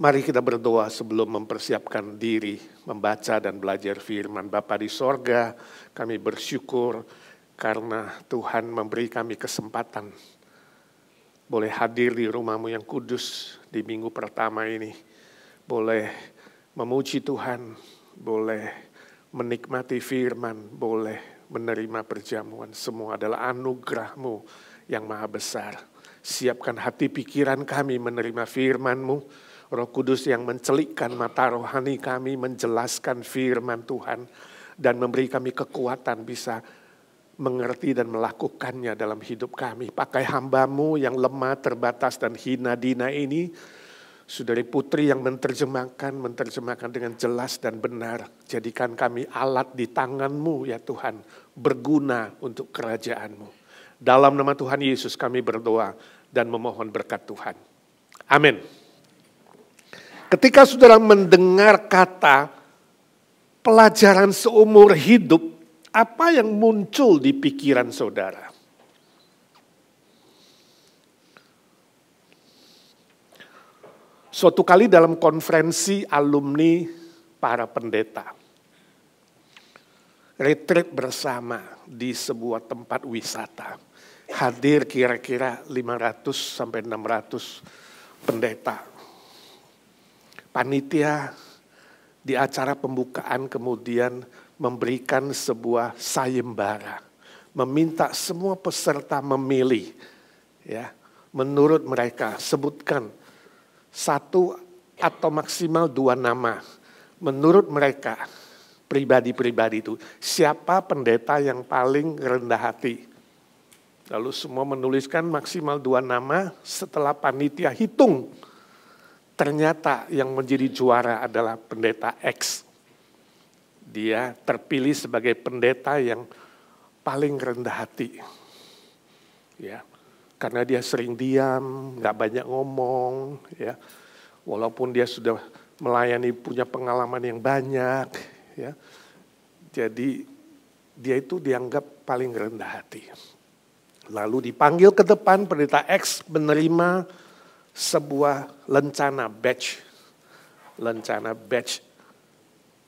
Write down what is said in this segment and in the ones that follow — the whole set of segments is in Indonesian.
Mari kita berdoa sebelum mempersiapkan diri, membaca dan belajar firman. Bapa di sorga, kami bersyukur karena Tuhan memberi kami kesempatan boleh hadir di rumah-Mu yang kudus di minggu pertama ini. Boleh memuji Tuhan, boleh menikmati firman, boleh menerima perjamuan. Semua adalah anugerah-Mu yang maha besar. Siapkan hati pikiran kami menerima firman-Mu. Roh Kudus yang mencelikkan mata rohani kami, menjelaskan firman Tuhan, dan memberi kami kekuatan bisa mengerti dan melakukannya dalam hidup kami. Pakai hamba-Mu yang lemah, terbatas, dan hina dina ini, saudari putri yang menerjemahkan dengan jelas dan benar. Jadikan kami alat di tangan-Mu ya Tuhan, berguna untuk kerajaan-Mu. Dalam nama Tuhan Yesus kami berdoa dan memohon berkat Tuhan. Amin. Ketika saudara mendengar kata pelajaran seumur hidup, apa yang muncul di pikiran saudara? Suatu kali dalam konferensi alumni para pendeta, retreat bersama di sebuah tempat wisata, hadir kira-kira 500 sampai 600 pendeta. Panitia di acara pembukaan kemudian memberikan sebuah sayembara, meminta semua peserta memilih, ya, menurut mereka sebutkan 1 atau maksimal 2 nama, menurut mereka pribadi-pribadi itu siapa pendeta yang paling rendah hati. Lalu semua menuliskan maksimal 2 nama. Setelah panitia hitung, ternyata yang menjadi juara adalah pendeta X. Dia terpilih sebagai pendeta yang paling rendah hati. Ya, karena dia sering diam, gak banyak ngomong. Ya, walaupun dia sudah melayani, punya pengalaman yang banyak. Ya, jadi dia itu dianggap paling rendah hati. Lalu dipanggil ke depan, pendeta X menerima sebuah lencana badge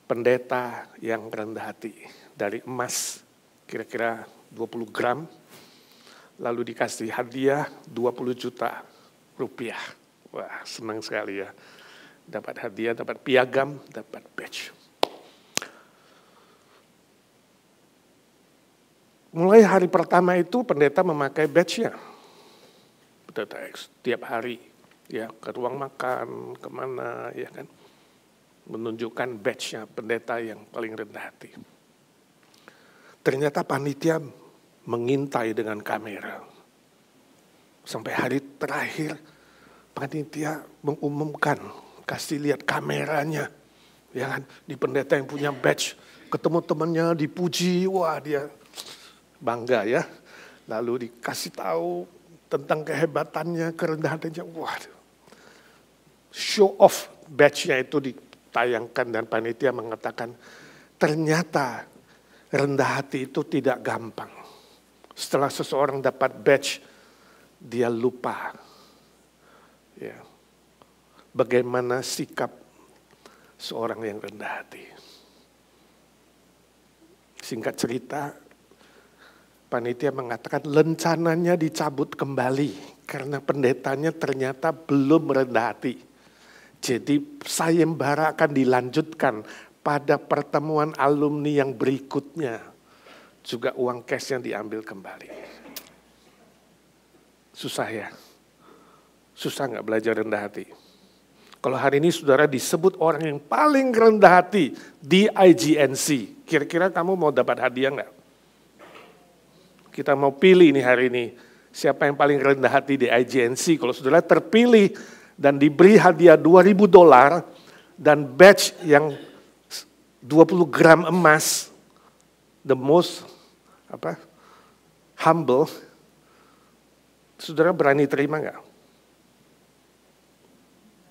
pendeta yang rendah hati dari emas kira-kira 20 gram, lalu dikasih hadiah 20 juta rupiah. Wah, senang sekali ya, dapat hadiah, dapat piagam, dapat badge. Mulai hari pertama itu pendeta memakai badge-nya, pendeta X, tiap hari. Ya, ke ruang makan, kemana, ya kan, menunjukkan badge-nya pendeta yang paling rendah hati. Ternyata panitia mengintai dengan kamera. Sampai hari terakhir, panitia mengumumkan, kasih lihat kameranya, ya kan, di pendeta yang punya badge, ketemu temannya, dipuji, wah dia bangga ya. Lalu dikasih tahu tentang kehebatannya, kerendahannya, waduh. Show off badge-nya itu ditayangkan dan panitia mengatakan, ternyata rendah hati itu tidak gampang. Setelah seseorang dapat badge, dia lupa. Ya, bagaimana sikap seorang yang rendah hati. Singkat cerita, panitia mengatakan lencananya dicabut kembali karena pendetanya ternyata belum rendah hati. Jadi sayembara akan dilanjutkan pada pertemuan alumni yang berikutnya. Juga uang cash yang diambil kembali. Susah ya? Susah nggak belajar rendah hati? Kalau hari ini saudara disebut orang yang paling rendah hati di IGNC, kira-kira kamu mau dapat hadiah nggak? Kita mau pilih nih hari ini, siapa yang paling rendah hati di IGNC. Kalau saudara terpilih dan diberi hadiah $2.000 dan badge yang 20 gram emas, the most humble, saudara berani terima nggak?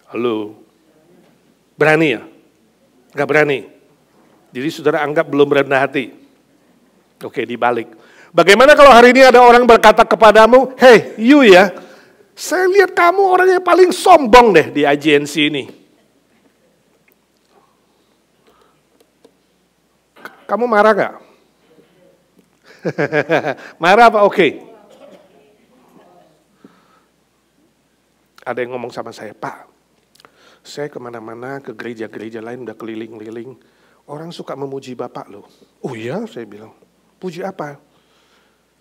Halo, berani ya? Nggak berani? Jadi saudara anggap belum rendah hati? Oke, dibalik. Bagaimana kalau hari ini ada orang berkata kepadamu, hey you ya, saya lihat kamu orang yang paling sombong deh di IGNC ini. Kamu marah gak? Marah apa oke? Ada yang ngomong sama saya, Pak, saya kemana-mana ke gereja-gereja lain udah keliling-keliling. Orang suka memuji Bapak loh. Oh iya, saya bilang. Puji apa?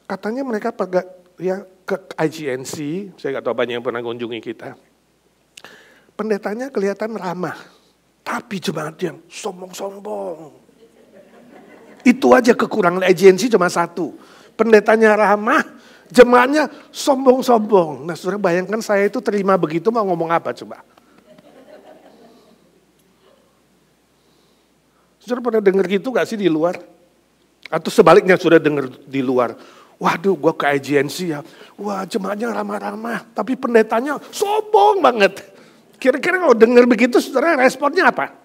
Katanya mereka ke IGNC, saya gak tahu banyak yang pernah kunjungi kita. Pendetanya kelihatan ramah, tapi jemaat yang sombong-sombong. Itu aja kekurangan IGNC cuma satu. Pendetanya ramah, jemaatnya sombong-sombong. Nah saudara bayangkan saya itu terima begitu mau ngomong apa coba? Saudara pernah dengar gitu gak sih di luar? Atau sebaliknya sudah dengar di luar? Waduh gue ke IGNC ya, wah jemaatnya ramah-ramah, tapi pendetanya sombong banget. Kira-kira kalau dengar begitu saudara responnya apa?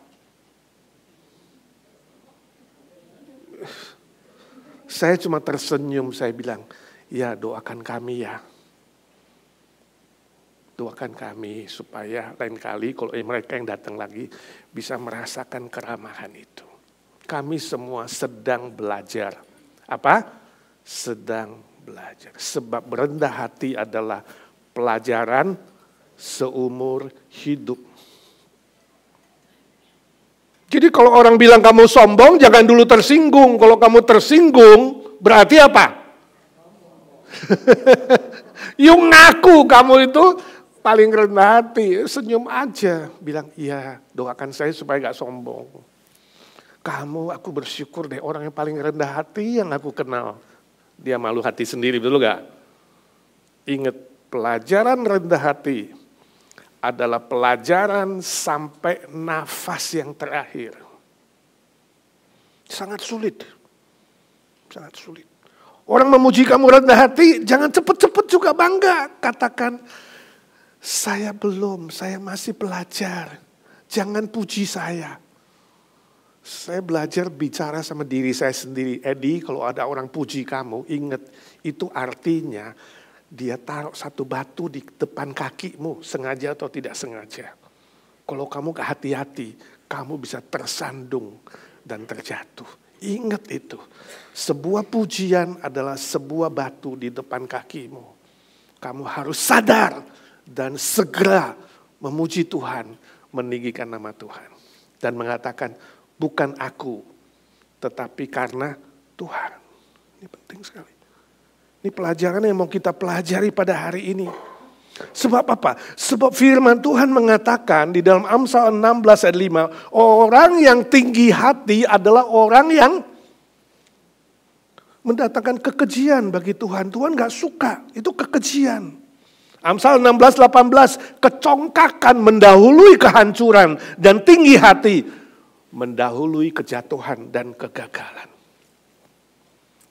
Saya cuma tersenyum, saya bilang, ya doakan kami ya. Doakan kami supaya lain kali kalau mereka yang datang lagi bisa merasakan keramahan itu. Kami semua sedang belajar. Apa? Sedang belajar. Sebab berendah hati adalah pelajaran seumur hidup. Jadi kalau orang bilang kamu sombong, jangan dulu tersinggung. Kalau kamu tersinggung, berarti apa? Yung ngaku kamu itu paling rendah hati, senyum aja. Bilang, iya doakan saya supaya gak sombong. Kamu, aku bersyukur deh orang yang paling rendah hati yang aku kenal. Dia malu hati sendiri, betul gak? Ingat, pelajaran rendah hati adalah pelajaran sampai nafas yang terakhir. Sangat sulit. Sangat sulit. Orang memuji kamu rendah hati, jangan cepet-cepet juga bangga. Katakan, saya belum, saya masih belajar. Jangan puji saya. Saya belajar bicara sama diri saya sendiri. Edi, kalau ada orang puji kamu, ingat itu artinya dia taruh satu batu di depan kakimu, sengaja atau tidak sengaja. Kalau kamu gak hati-hati, kamu bisa tersandung dan terjatuh. Ingat itu, sebuah pujian adalah sebuah batu di depan kakimu. Kamu harus sadar dan segera memuji Tuhan, meninggikan nama Tuhan. Dan mengatakan, bukan aku, tetapi karena Tuhan. Ini penting sekali. Ini pelajaran yang mau kita pelajari pada hari ini. Sebab apa? Sebab firman Tuhan mengatakan di dalam Amsal 16 ayat 5, orang yang tinggi hati adalah orang yang mendatangkan kekejian bagi Tuhan. Tuhan gak suka, itu kekejian. Amsal 16-18, kecongkakan mendahului kehancuran dan tinggi hati mendahului kejatuhan dan kegagalan.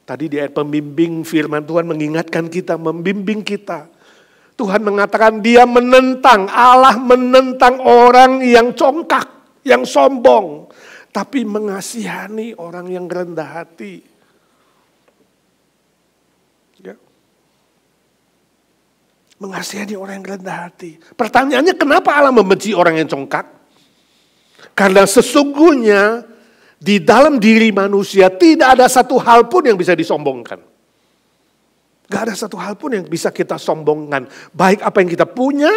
Tadi di ayat pembimbing firman Tuhan mengingatkan kita, membimbing kita. Tuhan mengatakan dia menentang, Allah menentang orang yang congkak, yang sombong. Tapi mengasihani orang yang rendah hati. Ya. Mengasihani orang yang rendah hati. Pertanyaannya kenapa Allah membenci orang yang congkak? Karena sesungguhnya di dalam diri manusia tidak ada satu hal pun yang bisa disombongkan. Gak ada satu hal pun yang bisa kita sombongkan. Baik apa yang kita punya,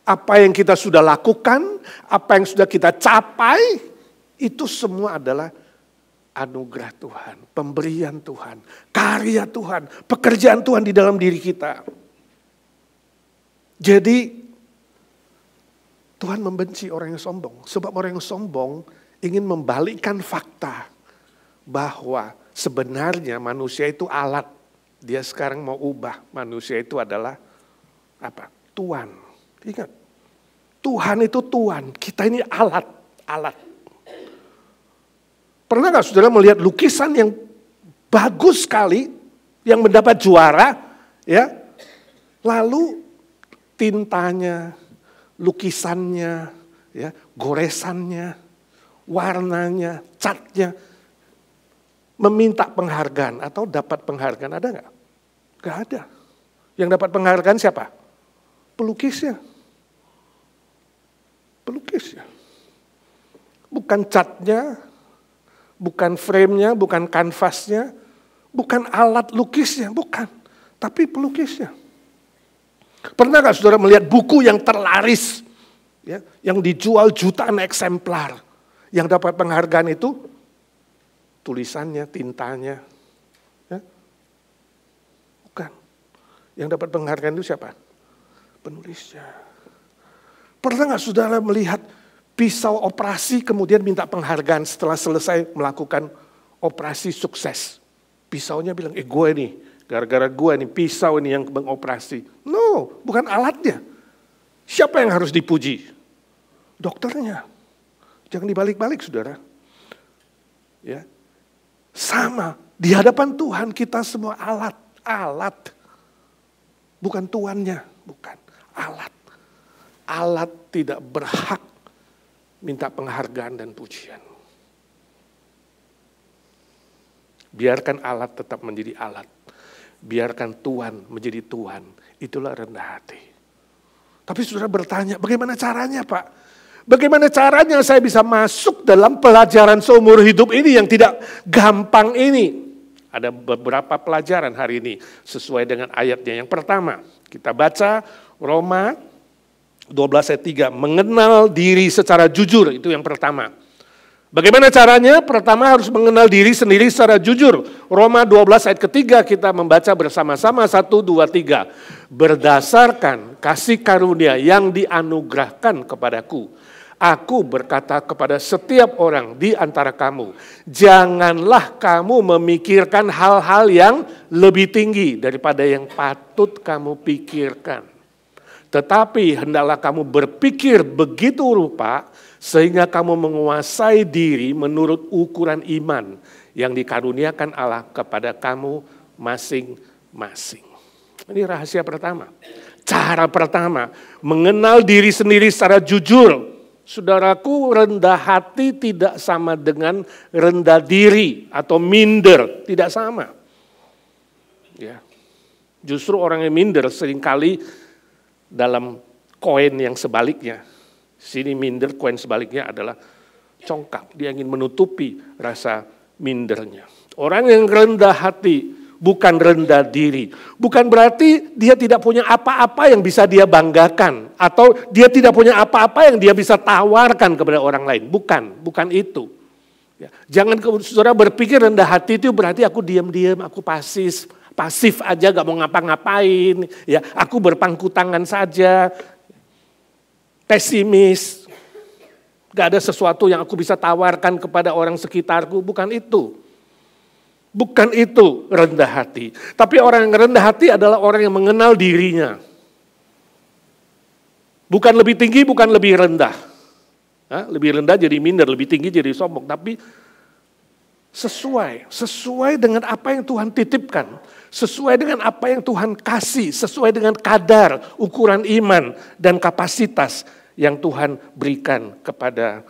apa yang kita sudah lakukan, apa yang sudah kita capai, itu semua adalah anugerah Tuhan, pemberian Tuhan, karya Tuhan, pekerjaan Tuhan di dalam diri kita. Jadi Tuhan membenci orang yang sombong. Sebab orang yang sombong ingin membalikkan fakta bahwa sebenarnya manusia itu alat. Dia sekarang mau ubah manusia itu adalah apa? Tuhan. Ingat, Tuhan itu Tuhan. Kita ini alat. Pernah nggak saudara melihat lukisan yang bagus sekali, yang mendapat juara, ya? Lalu tintanya, lukisannya, ya, goresannya, warnanya, catnya, meminta penghargaan atau dapat penghargaan, ada nggak? Nggak ada. Yang dapat penghargaan siapa? Pelukisnya. Pelukisnya. Bukan catnya, bukan frame-nya, bukan kanvasnya, bukan alat lukisnya, bukan. Tapi pelukisnya. Pernah gak saudara melihat buku yang terlaris, ya, yang dijual jutaan eksemplar, yang dapat penghargaan itu tulisannya, tintanya, ya? Bukan. Yang dapat penghargaan itu siapa? Penulisnya. Pernah gak saudara melihat pisau operasi kemudian minta penghargaan setelah selesai melakukan operasi sukses? Pisaunya bilang, gue nih, gara-gara gue nih pisau ini yang mengoperasi. No, bukan alatnya. Siapa yang harus dipuji? Dokternya. Jangan dibalik-balik saudara. Ya. Sama, di hadapan Tuhan kita semua alat. Bukan tuannya, bukan alat. Alat tidak berhak minta penghargaan dan pujian. Biarkan alat tetap menjadi alat. Biarkan Tuhan menjadi Tuhan. Itulah rendah hati. Tapi saudara bertanya, bagaimana caranya Pak? Bagaimana caranya saya bisa masuk dalam pelajaran seumur hidup ini yang tidak gampang ini? Ada beberapa pelajaran hari ini sesuai dengan ayatnya. Yang pertama, kita baca Roma 12 ayat 3, mengenal diri secara jujur, itu yang pertama. Bagaimana caranya? Pertama harus mengenal diri sendiri secara jujur. Roma 12 ayat ketiga kita membaca bersama-sama 1, 2, 3. Berdasarkan kasih karunia yang dianugerahkan kepadaku, aku berkata kepada setiap orang di antara kamu, janganlah kamu memikirkan hal-hal yang lebih tinggi daripada yang patut kamu pikirkan. Tetapi hendaklah kamu berpikir begitu rupa sehingga kamu menguasai diri menurut ukuran iman yang dikaruniakan Allah kepada kamu masing-masing. Ini rahasia pertama. Cara pertama, mengenal diri sendiri secara jujur. Saudaraku, rendah hati tidak sama dengan rendah diri atau minder, tidak sama. Ya. Justru orang yang minder seringkali dalam koin yang sebaliknya. Sini minder, koin sebaliknya adalah congkak. Dia ingin menutupi rasa mindernya. Orang yang rendah hati bukan rendah diri. Bukan berarti dia tidak punya apa-apa yang bisa dia banggakan. Atau dia tidak punya apa-apa yang dia bisa tawarkan kepada orang lain. Bukan itu. Ya. Jangan saudara berpikir rendah hati itu berarti aku diam-diam, aku pasif aja, gak mau ngapa-ngapain. Ya, aku berpangku tangan saja. Pesimis, gak ada sesuatu yang aku bisa tawarkan kepada orang sekitarku, bukan itu. Bukan itu rendah hati. Tapi orang yang rendah hati adalah orang yang mengenal dirinya. Bukan lebih tinggi, bukan lebih rendah. Lebih rendah jadi minder, lebih tinggi jadi sombong. Tapi sesuai dengan apa yang Tuhan titipkan. Sesuai dengan apa yang Tuhan kasih, sesuai dengan kadar, ukuran iman, dan kapasitas yang Tuhan berikan kepada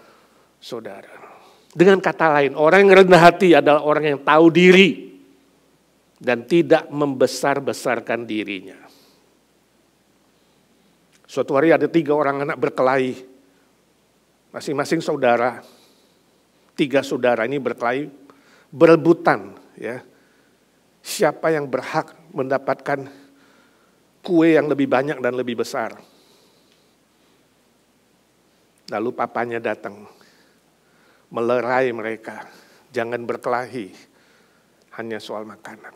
saudara. Dengan kata lain, orang yang rendah hati adalah orang yang tahu diri dan tidak membesar-besarkan dirinya. Suatu hari ada 3 orang anak berkelahi, masing-masing saudara. 3 saudara ini berkelahi, berebutan, ya. Siapa yang berhak mendapatkan kue yang lebih banyak dan lebih besar. Lalu papanya datang, melerai mereka, jangan berkelahi, hanya soal makanan.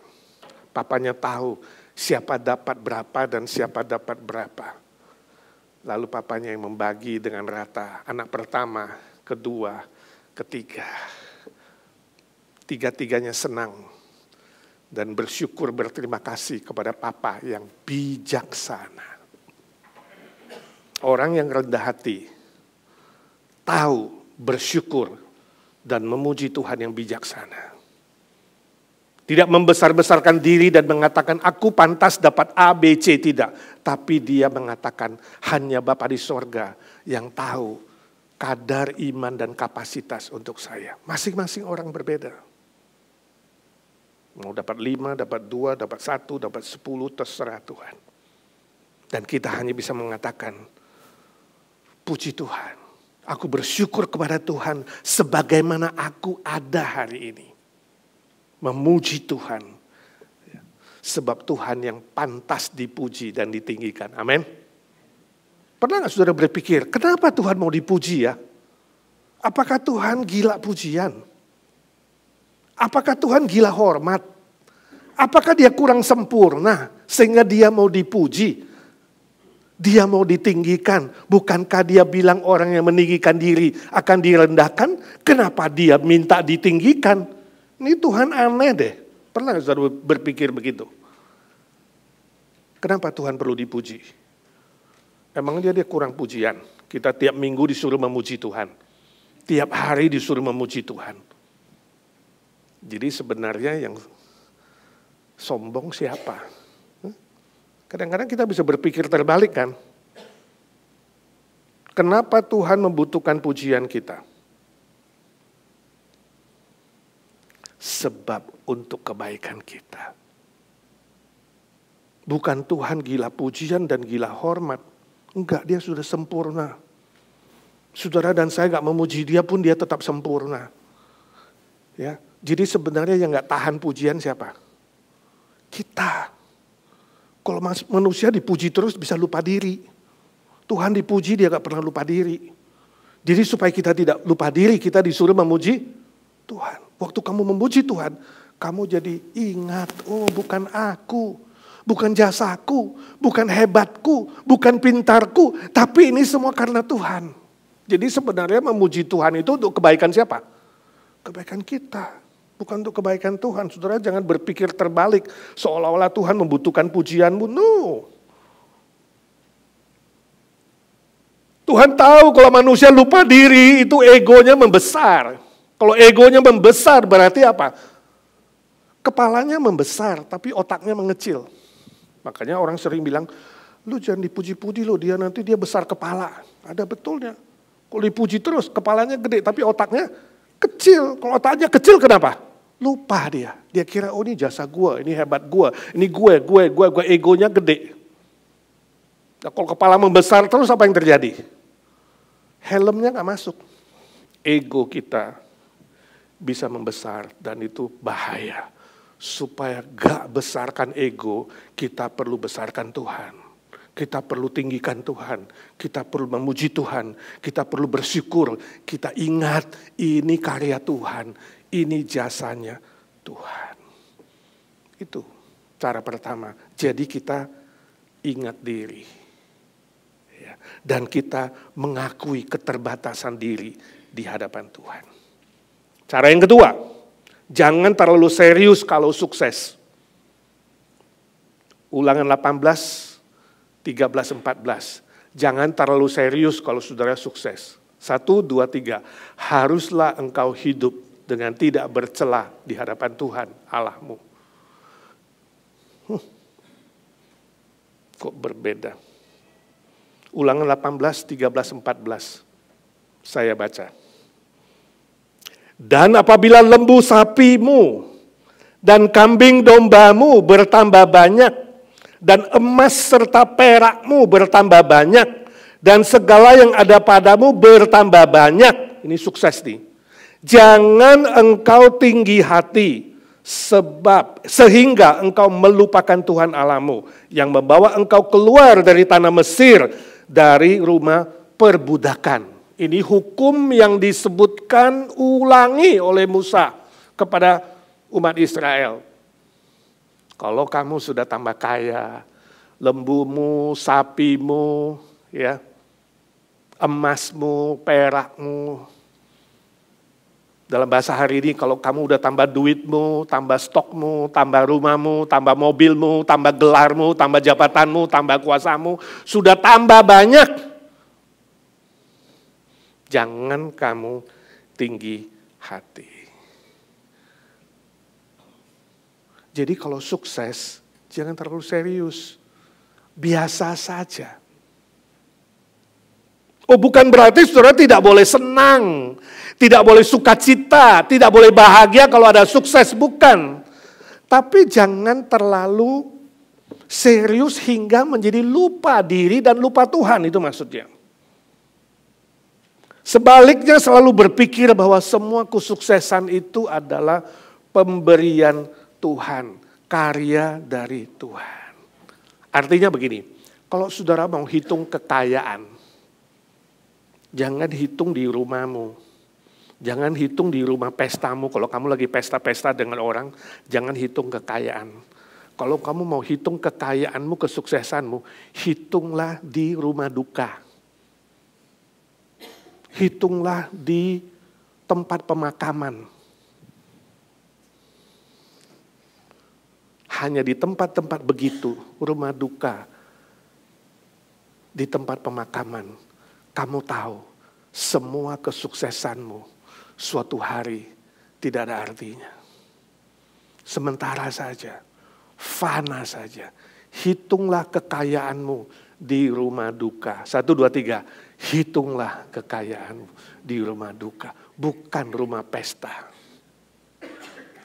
Papanya tahu siapa dapat berapa dan siapa dapat berapa. Lalu papanya yang membagi dengan rata, anak pertama, kedua, ketiga. Tiga-tiganya senang dan bersyukur berterima kasih kepada papa yang bijaksana. Orang yang rendah hati, tahu, bersyukur, dan memuji Tuhan yang bijaksana. Tidak membesar-besarkan diri dan mengatakan aku pantas dapat A, B, C, tidak. Tapi dia mengatakan hanya Bapa di sorga yang tahu kadar iman dan kapasitas untuk saya. Masing-masing orang berbeda. Mau dapat 5, dapat 2, dapat 1, dapat 10, terserah Tuhan. Dan kita hanya bisa mengatakan puji Tuhan. Aku bersyukur kepada Tuhan sebagaimana aku ada hari ini. Memuji Tuhan. Sebab Tuhan yang pantas dipuji dan ditinggikan. Amin. Pernah gak saudara berpikir, kenapa Tuhan mau dipuji ya? Apakah Tuhan gila pujian? Apakah Tuhan gila hormat? Apakah dia kurang sempurna sehingga dia mau dipuji? Dia mau ditinggikan. Bukankah dia bilang orang yang meninggikan diri akan direndahkan? Kenapa dia minta ditinggikan? Ini Tuhan aneh deh. Pernah saudara berpikir begitu? Kenapa Tuhan perlu dipuji? Emangnya dia kurang pujian? Kita tiap minggu disuruh memuji Tuhan. Tiap hari disuruh memuji Tuhan. Jadi sebenarnya yang sombong siapa? Kadang-kadang kita bisa berpikir terbalik kan? Kenapa Tuhan membutuhkan pujian kita? Sebab untuk kebaikan kita. Bukan Tuhan gila pujian dan gila hormat. Enggak, dia sudah sempurna. Saudara dan saya gak memuji dia pun dia tetap sempurna. Ya, jadi sebenarnya yang gak tahan pujian siapa? Kita. Kalau manusia dipuji terus bisa lupa diri. Tuhan dipuji dia gak pernah lupa diri. Jadi supaya kita tidak lupa diri, kita disuruh memuji Tuhan. Waktu kamu memuji Tuhan, kamu jadi ingat, oh bukan aku, bukan jasaku, bukan hebatku, bukan pintarku, tapi ini semua karena Tuhan. Jadi sebenarnya memuji Tuhan itu untuk kebaikan siapa? Kebaikan kita. Bukan untuk kebaikan Tuhan. Saudara jangan berpikir terbalik. Seolah-olah Tuhan membutuhkan pujianmu. No. Tuhan tahu kalau manusia lupa diri itu egonya membesar. Kalau egonya membesar berarti apa? Kepalanya membesar tapi otaknya mengecil. Makanya orang sering bilang, lu jangan dipuji-puji lo, dia nanti dia besar kepala. Ada betulnya. Kalau dipuji terus kepalanya gede tapi otaknya kecil. Kalau otaknya kecil kenapa? Lupa dia. Dia kira oh ini jasa gue, ini hebat gue, ini gue egonya gede. Nah, kalau kepala membesar terus apa yang terjadi? Helmnya gak masuk. Ego kita bisa membesar dan itu bahaya. Supaya gak besarkan ego, kita perlu besarkan Tuhan. Kita perlu tinggikan Tuhan, kita perlu memuji Tuhan, kita perlu bersyukur, kita ingat ini karya Tuhan, ini jasanya Tuhan. Itu cara pertama, jadi kita ingat diri. Ya, dan kita mengakui keterbatasan diri di hadapan Tuhan. Cara yang kedua, jangan terlalu serius kalau sukses. Ulangan 18, 13, 14. Jangan terlalu serius kalau saudara sukses. 1, 2, 3. Haruslah engkau hidup dengan tidak bercela di hadapan Tuhan Allahmu. Kok berbeda? Ulangan 18, 13, 14. Saya baca. Dan apabila lembu sapimu dan kambing dombamu bertambah banyak, dan emas serta perakmu bertambah banyak, dan segala yang ada padamu bertambah banyak. Ini sukses nih. Jangan engkau tinggi hati, sehingga engkau melupakan Tuhan Allahmu, yang membawa engkau keluar dari tanah Mesir, dari rumah perbudakan. Ini hukum yang disebutkan ulangi oleh Musa kepada umat Israel. Kalau kamu sudah tambah kaya, lembumu, sapimu, ya, emasmu, perakmu. Dalam bahasa hari ini kalau kamu udah tambah duitmu, tambah stokmu, tambah rumahmu, tambah mobilmu, tambah gelarmu, tambah jabatanmu, tambah kuasamu, sudah tambah banyak. Jangan kamu tinggi hati. Jadi kalau sukses, jangan terlalu serius. Biasa saja. Oh bukan berarti saudara tidak boleh senang, tidak boleh sukacita, tidak boleh bahagia kalau ada sukses, bukan. Tapi jangan terlalu serius hingga menjadi lupa diri dan lupa Tuhan, itu maksudnya. Sebaliknya selalu berpikir bahwa semua kesuksesan itu adalah pemberian Tuhan, karya dari Tuhan. Artinya begini, kalau saudara mau hitung kekayaan, jangan hitung di rumahmu. Jangan hitung di rumah pestamu. Kalau kamu lagi pesta-pesta dengan orang, jangan hitung kekayaan. Kalau kamu mau hitung kekayaanmu, kesuksesanmu, hitunglah di rumah duka. Hitunglah di tempat pemakaman. Hanya di tempat-tempat begitu, rumah duka, di tempat pemakaman, kamu tahu semua kesuksesanmu suatu hari tidak ada artinya. Sementara saja, fana saja. Hitunglah kekayaanmu di rumah duka. 1, 2, 3. Hitunglah kekayaanmu di rumah duka, bukan rumah pesta.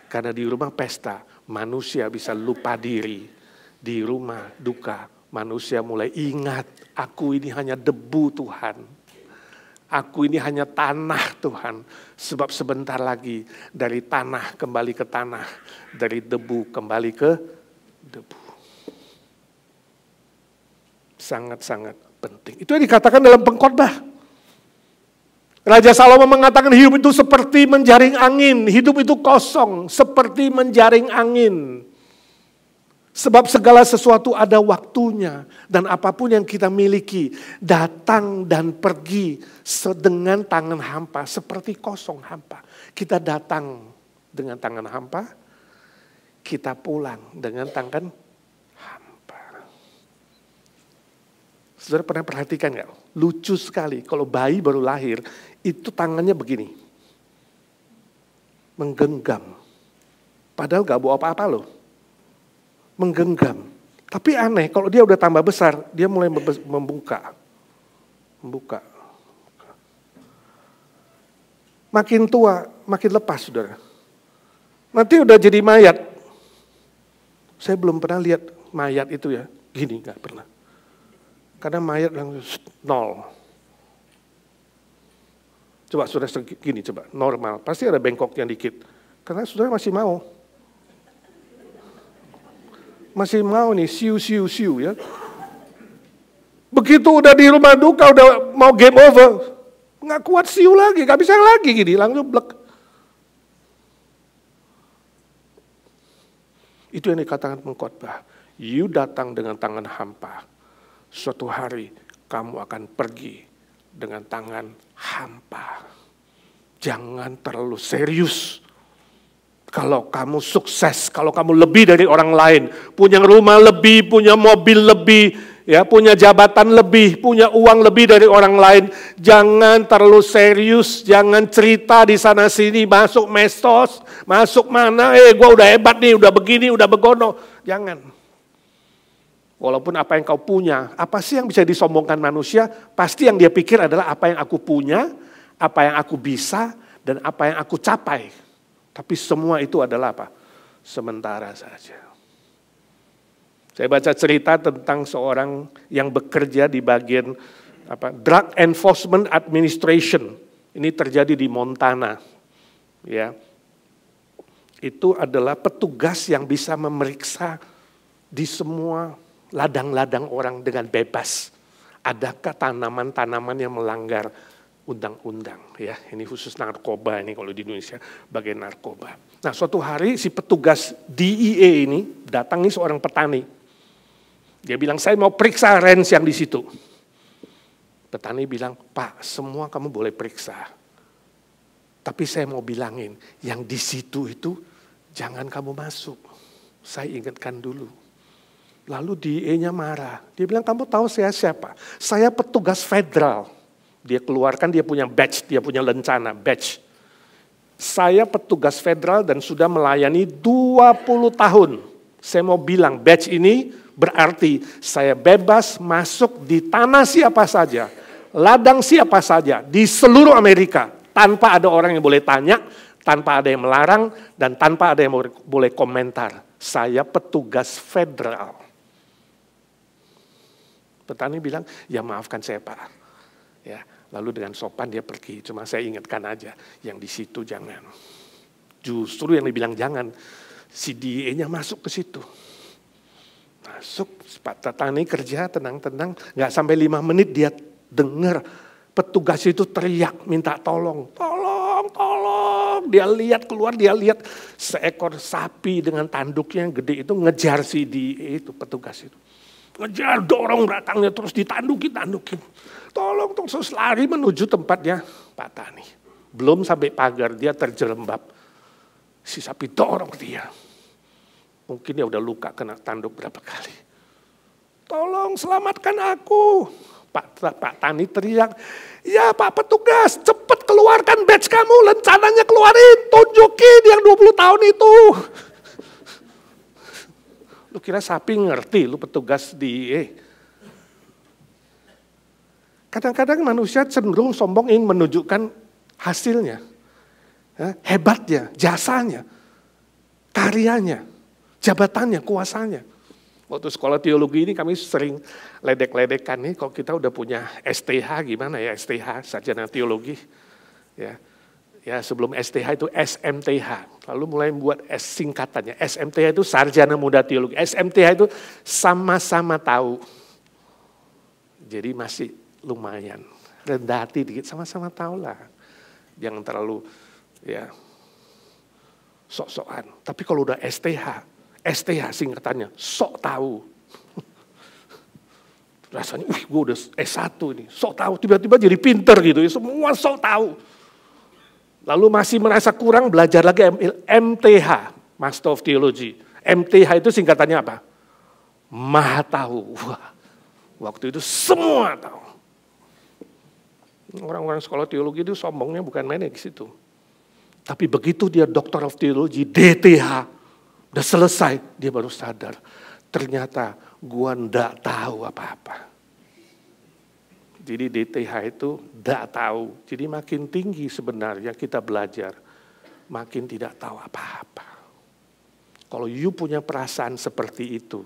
Karena di rumah pesta, manusia bisa lupa diri. Di rumah duka, manusia mulai ingat, aku ini hanya debu Tuhan. Aku ini hanya tanah Tuhan. Sebab sebentar lagi dari tanah kembali ke tanah. Dari debu kembali ke debu. Sangat-sangat penting. Itu yang dikatakan dalam pengkhotbah. Raja Salomo mengatakan hidup itu seperti menjaring angin. Hidup itu kosong seperti menjaring angin. Sebab segala sesuatu ada waktunya. Dan apapun yang kita miliki datang dan pergi dengan tangan hampa. Seperti kosong hampa. Kita datang dengan tangan hampa. Kita pulang dengan tangan hampa. Saudara pernah perhatikan gak? Lucu sekali. Kalau bayi baru lahir itu tangannya begini. Menggenggam. Padahal gak bawa apa-apa loh. Menggenggam. Tapi aneh, kalau dia udah tambah besar, dia mulai membuka. Makin tua, makin lepas, saudara. Nanti udah jadi mayat. Saya belum pernah lihat mayat itu ya, gini gak pernah. Karena mayat langsung nol. Coba saudara gini, coba normal, pasti ada bengkoknya dikit. Karena saudara masih mau. Masih mau nih, siu ya. Begitu udah di rumah duka, udah mau game over. Nggak kuat siu lagi, nggak bisa lagi gini, langsung blek. Itu yang dikatakan pengkhotbah. You datang dengan tangan hampa. Suatu hari kamu akan pergi dengan tangan hampa. Jangan terlalu serius. Kalau kamu sukses, kalau kamu lebih dari orang lain, punya rumah lebih, punya mobil lebih, ya, punya jabatan lebih, punya uang lebih dari orang lain, jangan terlalu serius, jangan cerita di sana sini, masuk medsos, masuk mana, gua udah hebat nih, udah begini, udah begono, jangan. Walaupun apa yang kau punya, apa sih yang bisa disombongkan manusia, pasti yang dia pikir adalah apa yang aku punya, apa yang aku bisa, dan apa yang aku capai. Tapi semua itu adalah apa? Sementara saja. Saya baca cerita tentang seorang yang bekerja di bagian Drug Enforcement Administration. Ini terjadi di Montana. Ya. Itu adalah petugas yang bisa memeriksa di semua ladang-ladang orang dengan bebas. Adakah tanaman-tanaman yang melanggar undang-undang, ya, ini khusus narkoba ini kalau di Indonesia bagian narkoba. Nah, suatu hari si petugas DEA ini datangi seorang petani. Dia bilang, saya mau periksa range yang di situ. Petani bilang, Pak, semua kamu boleh periksa. Tapi saya mau bilangin, yang di situ itu jangan kamu masuk. Saya ingatkan dulu. Lalu DEA-nya marah. Dia bilang, kamu tahu saya siapa? Saya petugas federal. Dia keluarkan, dia punya badge, dia punya lencana, badge. Saya petugas federal dan sudah melayani 20 tahun. Saya mau bilang, badge ini berarti saya bebas masuk di tanah siapa saja, ladang siapa saja, di seluruh Amerika. Tanpa ada orang yang boleh tanya, tanpa ada yang melarang, dan tanpa ada yang boleh komentar. Saya petugas federal. Petani bilang, ya maafkan saya Pak. Ya, lalu dengan sopan dia pergi. Cuma saya ingatkan aja, yang di situ jangan. Justru yang dibilang jangan, si DA-nya masuk ke situ. Masuk, Pak Tatani kerja tenang-tenang, nggak sampai 5 menit dia dengar petugas itu teriak minta tolong. Tolong. Dia lihat keluar, dia lihat seekor sapi dengan tanduknya yang gede itu ngejar si DA itu, petugas itu. Ngejar, dorong batangnya terus ditandukin. Tolong, terus lari menuju tempatnya Pak Tani. Belum sampai pagar dia terjerembab. Si sapi dorong dia. Mungkin dia udah luka kena tanduk berapa kali. Tolong selamatkan aku. Pak Tani teriak, ya Pak petugas, cepet keluarkan badge kamu, rencananya keluarin, tunjukin yang 20 tahun itu. Lu kira sapi ngerti lu petugas DIE? Kadang-kadang manusia cenderung sombong ingin menunjukkan hasilnya, hebatnya, jasanya, karyanya, jabatannya, kuasanya. Waktu sekolah teologi ini kami sering ledek-ledekan nih, kalau kita udah punya STH gimana ya, STH, sarjana teologi. Ya sebelum STH itu SMTH, lalu mulai membuat singkatannya. SMTH itu sarjana muda teologi, SMTH itu sama-sama tahu. Jadi masih lumayan, rendah hati dikit, sama-sama tahu lah. Jangan terlalu ya sok-sokan. Tapi kalau udah STH singkatannya, sok tahu. Rasanya, gue udah S1 ini, sok tahu. Tiba-tiba jadi pinter gitu, ya, semua sok tahu. Lalu masih merasa kurang, belajar lagi MTH, Master of Theology. MTH itu singkatannya apa? Maha tahu. Wah, waktu itu semua tahu. Orang-orang sekolah teologi itu sombongnya bukan main di situ. Tapi begitu dia Doctor of Theology, DTH, udah selesai, dia baru sadar. Ternyata gua ndak tahu apa-apa. Jadi DTH itu ndak tahu. Jadi makin tinggi sebenarnya kita belajar, makin tidak tahu apa-apa. Kalau you punya perasaan seperti itu,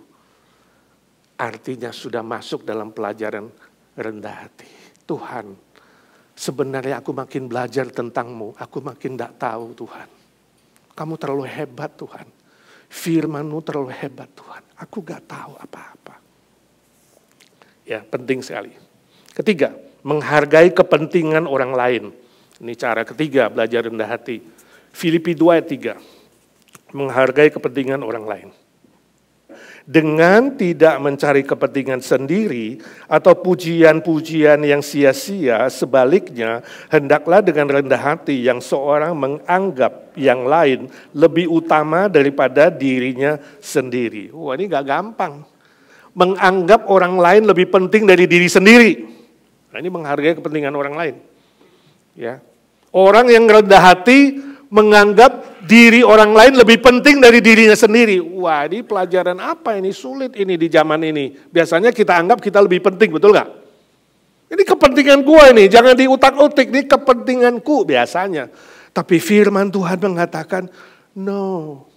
artinya sudah masuk dalam pelajaran rendah hati. Tuhan, sebenarnya aku makin belajar tentang-Mu, aku makin ndak tahu Tuhan. Kamu terlalu hebat Tuhan. Firman-Mu terlalu hebat Tuhan. Aku gak tahu apa-apa. Ya, penting sekali. Ketiga, menghargai kepentingan orang lain. Ini cara ketiga belajar rendah hati. Filipi 2 ayat 3. Menghargai kepentingan orang lain. Dengan tidak mencari kepentingan sendiri atau pujian-pujian yang sia-sia, sebaliknya hendaklah dengan rendah hati yang seorang menganggap yang lain lebih utama daripada dirinya sendiri. Wah, ini gak gampang. Menganggap orang lain lebih penting dari diri sendiri. Nah, ini menghargai kepentingan orang lain. Ya. Orang yang rendah hati menganggap diri orang lain lebih penting dari dirinya sendiri. Wah, ini pelajaran apa ini? Sulit ini di zaman ini. Biasanya kita anggap kita lebih penting, betul gak? Ini kepentingan gue ini, jangan diutak-utik, ini kepentinganku biasanya. Tapi firman Tuhan mengatakan, no.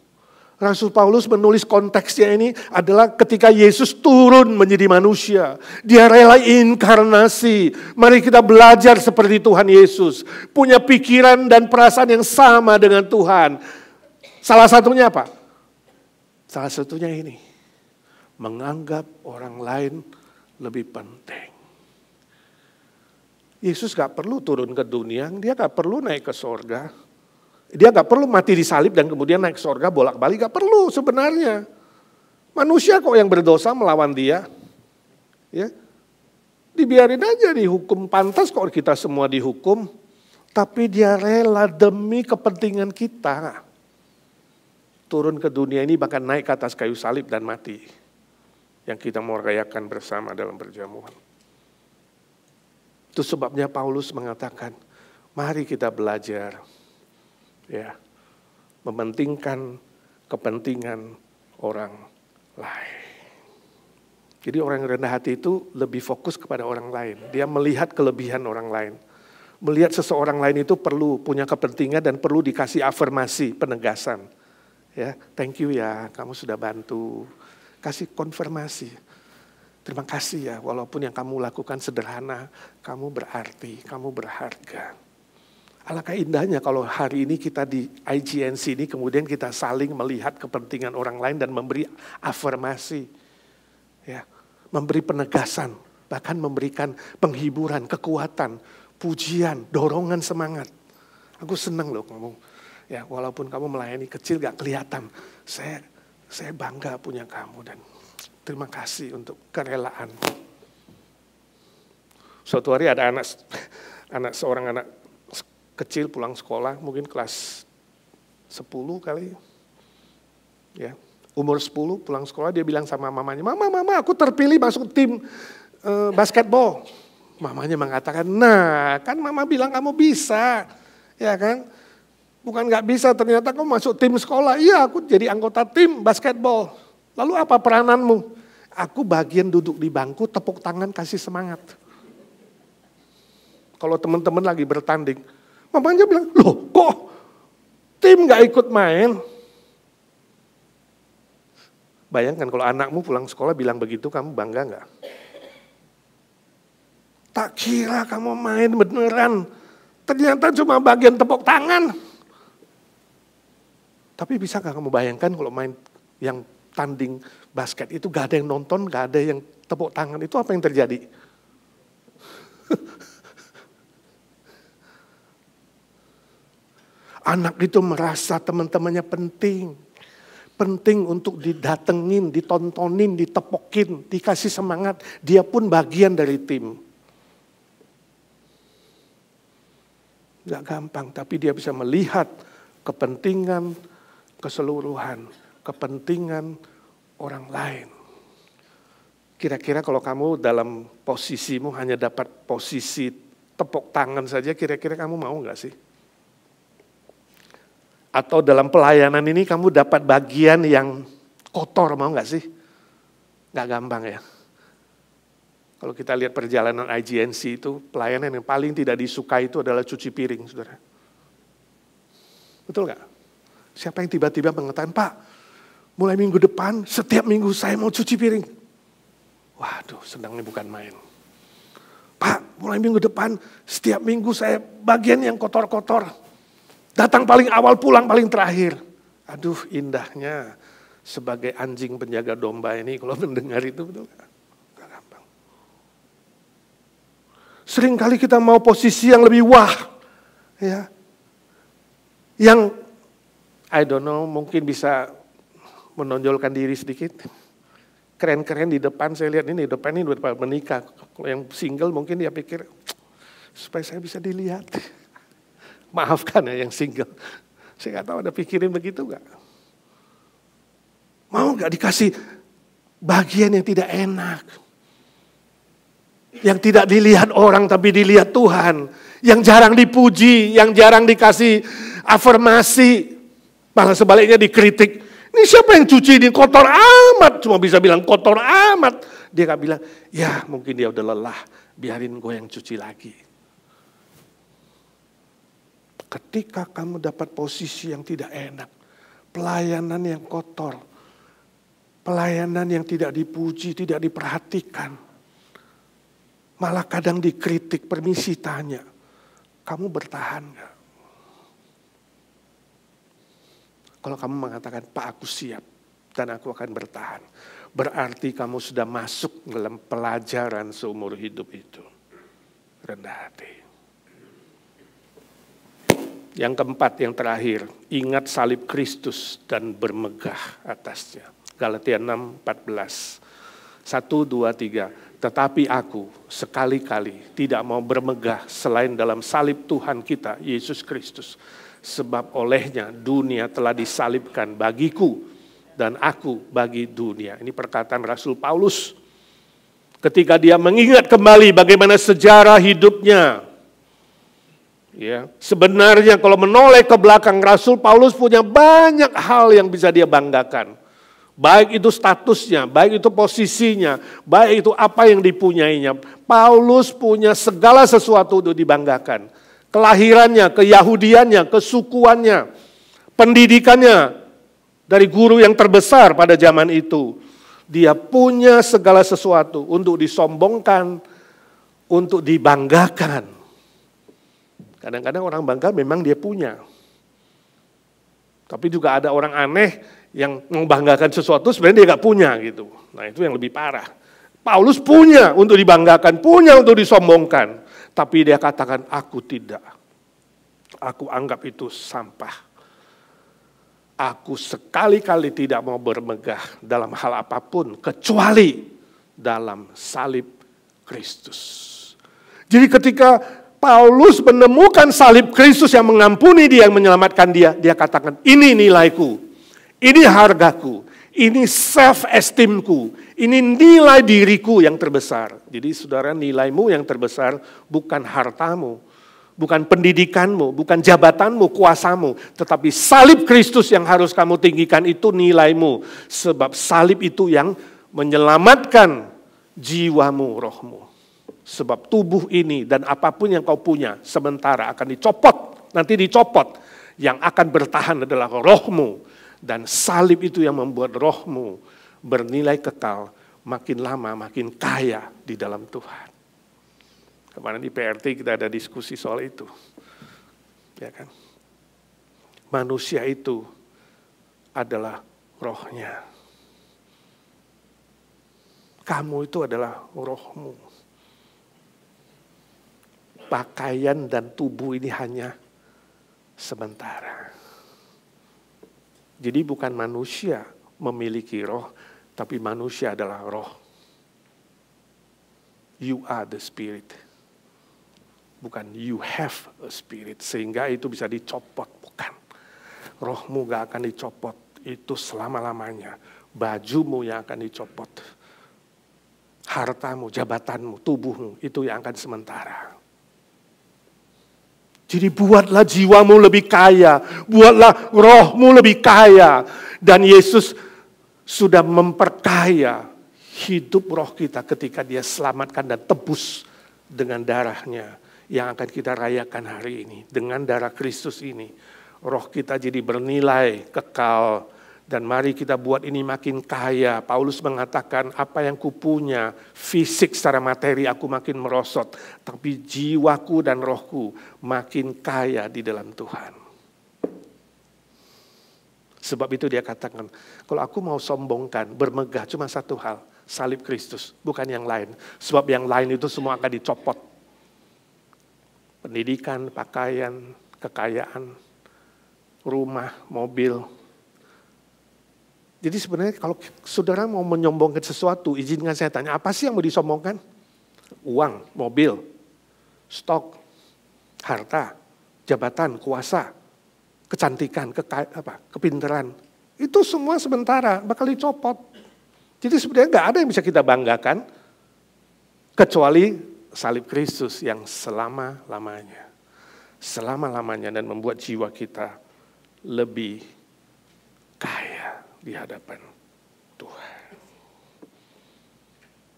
Rasul Paulus menulis konteksnya ini adalah ketika Yesus turun menjadi manusia. Dia rela inkarnasi. Mari kita belajar seperti Tuhan Yesus. Punya pikiran dan perasaan yang sama dengan Tuhan. Salah satunya apa? Salah satunya ini. Menganggap orang lain lebih penting. Yesus gak perlu turun ke dunia, dia gak perlu naik ke sorga. Dia gak perlu mati disalib dan kemudian naik sorga bolak-balik, gak perlu sebenarnya. Manusia kok yang berdosa melawan dia. Ya, dibiarin aja dihukum, pantas kok kita semua dihukum. Tapi dia rela demi kepentingan kita. Turun ke dunia ini bahkan naik ke atas kayu salib dan mati. Yang kita mau rayakan bersama dalam perjamuan. Itu sebabnya Paulus mengatakan, mari kita belajar. Ya, mementingkan kepentingan orang lain. Jadi orang yang rendah hati itu lebih fokus kepada orang lain. Dia melihat kelebihan orang lain. Melihat seseorang lain itu perlu punya kepentingan dan perlu dikasih afirmasi, penegasan. Ya, thank you ya, kamu sudah bantu. Kasih konfirmasi. Terima kasih ya, walaupun yang kamu lakukan sederhana, kamu berarti, kamu berharga. Alangkah indahnya kalau hari ini kita di IGNC ini kemudian kita saling melihat kepentingan orang lain dan memberi afirmasi. Ya, memberi penegasan, bahkan memberikan penghiburan, kekuatan, pujian, dorongan semangat. Aku senang loh kamu. Ya, walaupun kamu melayani kecil gak kelihatan. Saya bangga punya kamu dan terima kasih untuk kerelaan. Suatu hari ada seorang anak kecil pulang sekolah, mungkin kelas 10 kali. Ya, umur 10 pulang sekolah dia bilang sama mamanya, "Mama, aku terpilih masuk tim basketball." Mamanya mengatakan, "Nah, kan mama bilang kamu bisa." Ya kan? Bukan gak bisa, ternyata kamu masuk tim sekolah. Iya, aku jadi anggota tim basketball. Lalu apa perananmu? Aku bagian duduk di bangku, tepuk tangan, kasih semangat. Kalau teman-teman lagi bertanding, mamanya bilang, "Loh kok tim gak ikut main?" Bayangkan kalau anakmu pulang sekolah bilang begitu, kamu bangga gak? Tak kira kamu main beneran. Ternyata cuma bagian tepuk tangan. Tapi bisa gak kamu bayangkan kalau main yang tanding basket itu gak ada yang nonton, gak ada yang tepuk tangan. Itu apa yang terjadi? Anak itu merasa teman-temannya penting. Penting untuk didatengin, ditontonin, ditepokin, dikasih semangat. Dia pun bagian dari tim. Gak gampang, tapi dia bisa melihat kepentingan keseluruhan, kepentingan orang lain. Kira-kira kalau kamu dalam posisimu hanya dapat posisi tepuk tangan saja, kira-kira kamu mau gak sih? Atau dalam pelayanan ini kamu dapat bagian yang kotor, mau gak sih? Gak gampang ya. Kalau kita lihat perjalanan IGNC itu, pelayanan yang paling tidak disukai itu adalah cuci piring, saudara. Betul gak? Siapa yang tiba-tiba mengatakan, "Pak, mulai minggu depan, setiap minggu saya mau cuci piring." Waduh, senangnya bukan main. "Pak, mulai minggu depan, setiap minggu saya bagian yang kotor-kotor. Datang paling awal, pulang paling terakhir." Aduh, indahnya sebagai anjing penjaga domba ini kalau mendengar itu, betul gak? Gak gampang. Seringkali kita mau posisi yang lebih wah. Ya. Yang I don't know, mungkin bisa menonjolkan diri sedikit. Keren-keren di depan, saya lihat ini di depan ini udah menikah. Kalau yang single mungkin dia pikir, supaya saya bisa dilihat. Maafkan ya yang single. Saya gak tahu ada pikirin begitu gak? Mau gak dikasih bagian yang tidak enak? Yang tidak dilihat orang tapi dilihat Tuhan. Yang jarang dipuji, yang jarang dikasih afirmasi. Malah sebaliknya dikritik. Ini siapa yang cuci ini kotor amat. Cuma bisa bilang kotor amat. Dia gak bilang, ya mungkin dia udah lelah. Biarin gue yang cuci lagi. Ketika kamu dapat posisi yang tidak enak. Pelayanan yang kotor. Pelayanan yang tidak dipuji, tidak diperhatikan. Malah kadang dikritik, permisi tanya. Kamu bertahan gak? Kalau kamu mengatakan, "Pak, aku siap dan aku akan bertahan." Berarti kamu sudah masuk dalam pelajaran seumur hidup itu. Rendah hati. Yang keempat, yang terakhir, ingat salib Kristus dan bermegah atasnya. Galatia 6:14. 1, 2, 3. Tetapi aku sekali-kali tidak mau bermegah selain dalam salib Tuhan kita, Yesus Kristus. Sebab olehnya dunia telah disalibkan bagiku dan aku bagi dunia. Ini perkataan Rasul Paulus. Ketika dia mengingat kembali bagaimana sejarah hidupnya. Ya, sebenarnya kalau menoleh ke belakang, Rasul Paulus punya banyak hal yang bisa dia banggakan. Baik itu statusnya, baik itu posisinya, baik itu apa yang dipunyainya. Paulus punya segala sesuatu untuk dibanggakan. Kelahirannya, keyahudiannya, kesukuannya, pendidikannya dari guru yang terbesar pada zaman itu. Dia punya segala sesuatu untuk disombongkan, untuk dibanggakan. Kadang-kadang orang bangga memang dia punya. Tapi juga ada orang aneh yang membanggakan sesuatu sebenarnya dia gak punya gitu. Nah itu yang lebih parah. Paulus punya untuk dibanggakan, punya untuk disombongkan. Tapi dia katakan, aku tidak. Aku anggap itu sampah. Aku sekali-kali tidak mau bermegah dalam hal apapun kecuali dalam salib Kristus. Jadi ketika Paulus menemukan salib Kristus yang mengampuni dia, yang menyelamatkan dia, dia katakan, ini nilaiku, ini hargaku, ini self-esteemku, ini nilai diriku yang terbesar. Jadi saudara, nilaimu yang terbesar bukan hartamu, bukan pendidikanmu, bukan jabatanmu, kuasamu, tetapi salib Kristus yang harus kamu tinggikan itu nilaimu. Sebab salib itu yang menyelamatkan jiwamu, rohmu. Sebab tubuh ini dan apapun yang kau punya sementara akan dicopot, nanti dicopot. Yang akan bertahan adalah rohmu. Dan salib itu yang membuat rohmu bernilai kekal, makin lama makin kaya di dalam Tuhan. Kemarin di PRT kita ada diskusi soal itu. Ya kan? Manusia itu adalah rohnya. Kamu itu adalah rohmu. Pakaian dan tubuh ini hanya sementara. Jadi bukan manusia memiliki roh, tapi manusia adalah roh. You are the spirit. Bukan you have a spirit. Sehingga itu bisa dicopot. Bukan. Rohmu gak akan dicopot. Itu selama-lamanya. Bajumu yang akan dicopot. Hartamu, jabatanmu, tubuhmu. Itu yang akan sementara. Jadi buatlah jiwamu lebih kaya. Buatlah rohmu lebih kaya. Dan Yesus sudah memperkaya hidup roh kita ketika dia selamatkan dan tebus dengan darahnya. Yang akan kita rayakan hari ini. Dengan darah Kristus ini. Roh kita jadi bernilai, kekal. Dan mari kita buat ini makin kaya. Paulus mengatakan apa yang kupunya, fisik secara materi aku makin merosot. Tapi jiwaku dan rohku makin kaya di dalam Tuhan. Sebab itu dia katakan, kalau aku mau sombongkan, bermegah cuma satu hal. Salib Kristus, bukan yang lain. Sebab yang lain itu semua akan dicopot. Pendidikan, pakaian, kekayaan, rumah, mobil. Jadi sebenarnya kalau saudara mau menyombongkan sesuatu, izinkan saya tanya, apa sih yang mau disombongkan? Uang, mobil, stok, harta, jabatan, kuasa, kecantikan, kepintaran. Itu semua sementara, bakal dicopot. Jadi sebenarnya nggak ada yang bisa kita banggakan, kecuali salib Kristus yang selama-lamanya. Selama-lamanya dan membuat jiwa kita lebih kaya di hadapan Tuhan.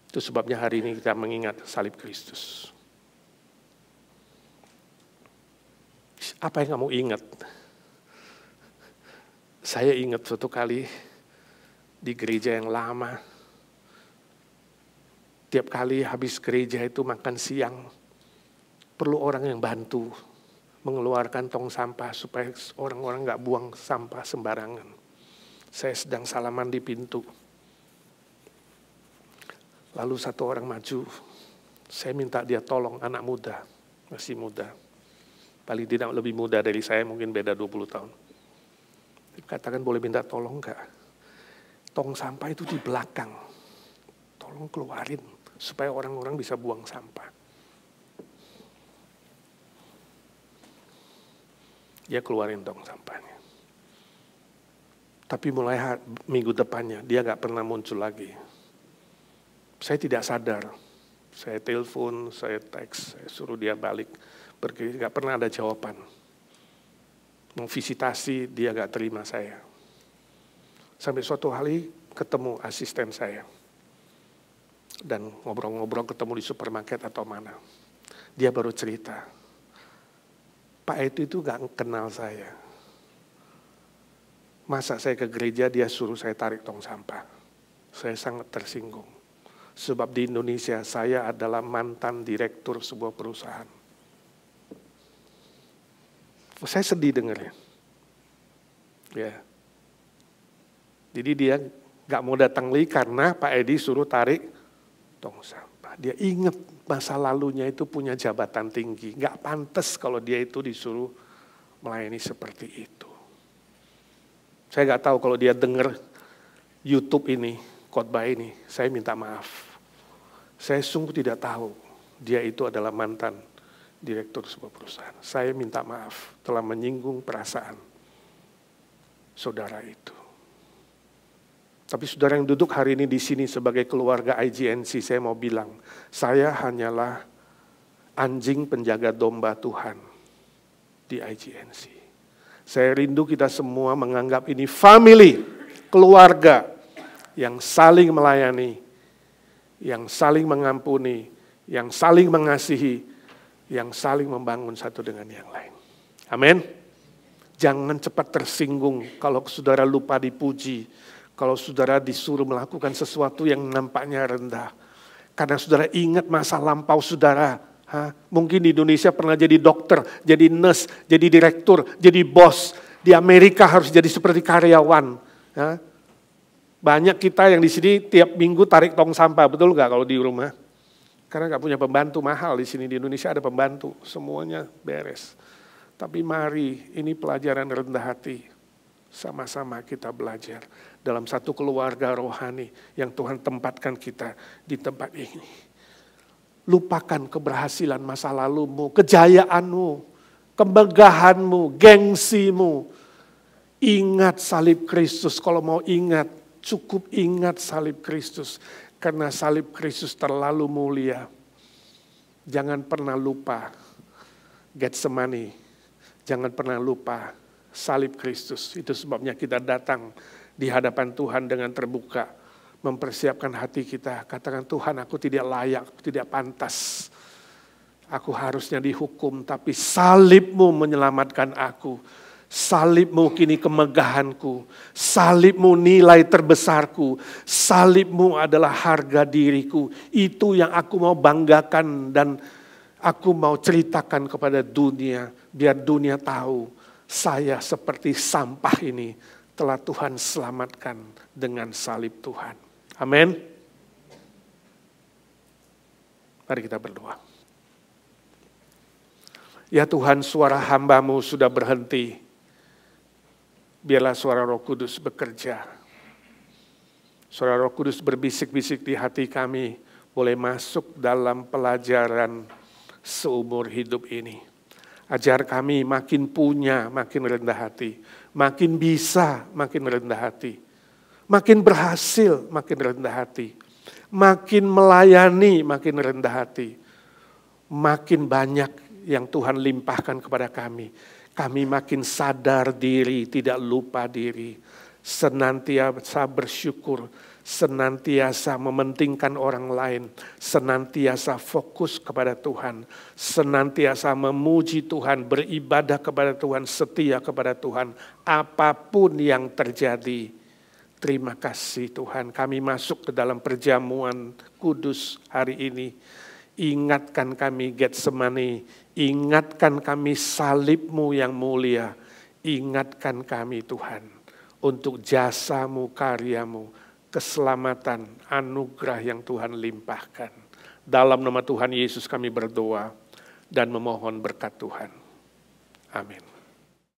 Itu sebabnya hari ini kita mengingat salib Kristus. Apa yang kamu ingat? Saya ingat suatu kali di gereja yang lama. Tiap kali habis gereja itu makan siang, perlu orang yang bantu mengeluarkan tong sampah supaya orang-orang gak buang sampah sembarangan. Saya sedang salaman di pintu. Lalu satu orang maju. Saya minta dia tolong, anak muda. Masih muda. Paling tidak lebih muda dari saya, mungkin beda 20 tahun. Katakan boleh minta tolong enggak? Tong sampah itu di belakang. Tolong keluarin supaya orang-orang bisa buang sampah. Dia keluarin tong sampahnya. Tapi mulai minggu depannya dia gak pernah muncul lagi. Saya tidak sadar. Saya telepon, saya teks, saya suruh dia balik. Pergi, gak pernah ada jawaban. Memvisitasi, dia gak terima saya. Sampai suatu hari ketemu asisten saya. Dan ngobrol-ngobrol ketemu di supermarket atau mana. Dia baru cerita. Pak itu gak kenal saya. Masa saya ke gereja dia suruh saya tarik tong sampah. Saya sangat tersinggung. Sebab di Indonesia saya adalah mantan direktur sebuah perusahaan. Saya sedih dengarnya. Ya. Jadi dia gak mau datang lagi karena Pak Edi suruh tarik tong sampah. Dia ingat masa lalunya itu punya jabatan tinggi. Gak pantas kalau dia itu disuruh melayani seperti itu. Saya gak tahu kalau dia dengar YouTube ini, khotbah ini, saya minta maaf. Saya sungguh tidak tahu dia itu adalah mantan direktur sebuah perusahaan. Saya minta maaf telah menyinggung perasaan saudara itu. Tapi saudara yang duduk hari ini di sini sebagai keluarga IGNC, saya mau bilang, saya hanyalah anjing penjaga domba Tuhan di IGNC. Saya rindu kita semua menganggap ini family, keluarga yang saling melayani, yang saling mengampuni, yang saling mengasihi, yang saling membangun satu dengan yang lain. Amin. Jangan cepat tersinggung kalau saudara lupa dipuji, kalau saudara disuruh melakukan sesuatu yang nampaknya rendah. Karena saudara ingat masa lampau saudara. Mungkin di Indonesia pernah jadi dokter, jadi nurse, jadi direktur, jadi bos. Di Amerika harus jadi seperti karyawan. Banyak kita yang di sini tiap minggu tarik tong sampah, betul nggak kalau di rumah? Karena nggak punya pembantu mahal di sini, di Indonesia ada pembantu, semuanya beres. Tapi mari, ini pelajaran rendah hati. Sama-sama kita belajar dalam satu keluarga rohani yang Tuhan tempatkan kita di tempat ini. Lupakan keberhasilan masa lalumu, kejayaanmu, kemegahanmu, gengsimu. Ingat salib Kristus. Kalau mau ingat, cukup ingat salib Kristus. Karena salib Kristus terlalu mulia. Jangan pernah lupa Getsemani. Jangan pernah lupa salib Kristus. Itu sebabnya kita datang di hadapan Tuhan dengan terbuka. Mempersiapkan hati kita, katakan Tuhan aku tidak layak, aku tidak pantas. Aku harusnya dihukum, tapi salibmu menyelamatkan aku. Salibmu kini kemegahanku, salibmu nilai terbesarku, salibmu adalah harga diriku. Itu yang aku mau banggakan dan aku mau ceritakan kepada dunia, biar dunia tahu saya seperti sampah ini telah Tuhan selamatkan dengan salib Tuhan. Amin. Mari kita berdoa. Ya Tuhan, suara hamba-Mu sudah berhenti. Biarlah suara Roh Kudus bekerja. Suara Roh Kudus berbisik-bisik di hati kami, boleh masuk dalam pelajaran seumur hidup ini. Ajar kami makin punya, makin rendah hati. Makin bisa, makin rendah hati. Makin berhasil, makin rendah hati. Makin melayani, makin rendah hati. Makin banyak yang Tuhan limpahkan kepada kami. Kami makin sadar diri, tidak lupa diri. Senantiasa bersyukur, senantiasa mementingkan orang lain. Senantiasa fokus kepada Tuhan. Senantiasa memuji Tuhan, beribadah kepada Tuhan, setia kepada Tuhan. Apapun yang terjadi. Terima kasih Tuhan, kami masuk ke dalam perjamuan kudus hari ini. Ingatkan kami Getsemani, ingatkan kami salib-Mu yang mulia. Ingatkan kami Tuhan, untuk jasa-Mu, karya-Mu, keselamatan, anugerah yang Tuhan limpahkan. Dalam nama Tuhan Yesus kami berdoa dan memohon berkat Tuhan. Amin.